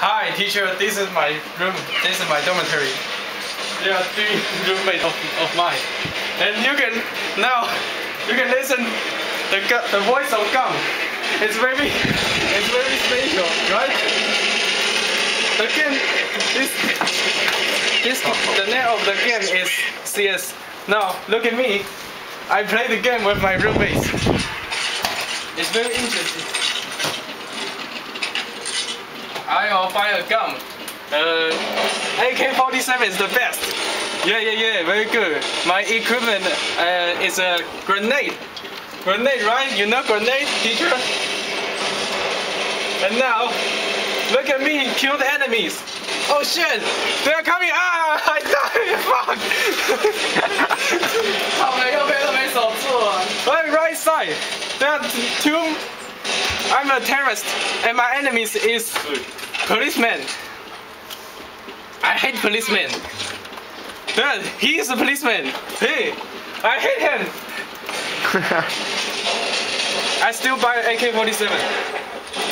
Hi, teacher. This is my room. This is my dormitory. There are 3 roommates of mine, and you can listen the voice of gun. It's very special, right? The game the name of the game is CS. Now look at me. I play the game with my roommates. It's very interesting. I will find a gun. AK-47 is the best. Yeah, very good. My equipment is a grenade. Grenade, right? You know grenade, teacher? And now, look at me, kill the enemies. Oh shit, they are coming. Ah, I died, fuck. Right side, there are 2. I'm a terrorist, and my enemies is policeman. I hate policemen. Dude, he is a policeman. Hey, I hate him. I still buy AK-47.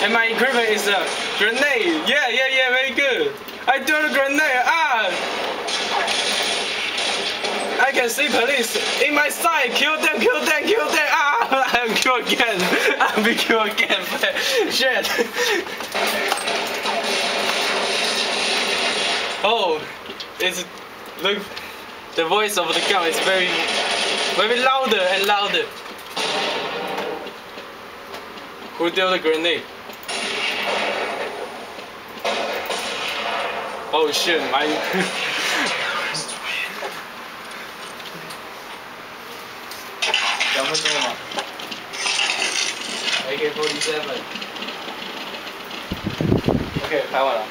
And my equipment is a grenade. Yeah, very good. I do the grenade. Ah! I can see police in my side. Kill them. Ah! I'm killed again. I'll be killed again. Shit. Oh, look, the voice of the gun is very louder and louder. Who threw the grenade? Oh shit, my AK-47 OK，拍完了。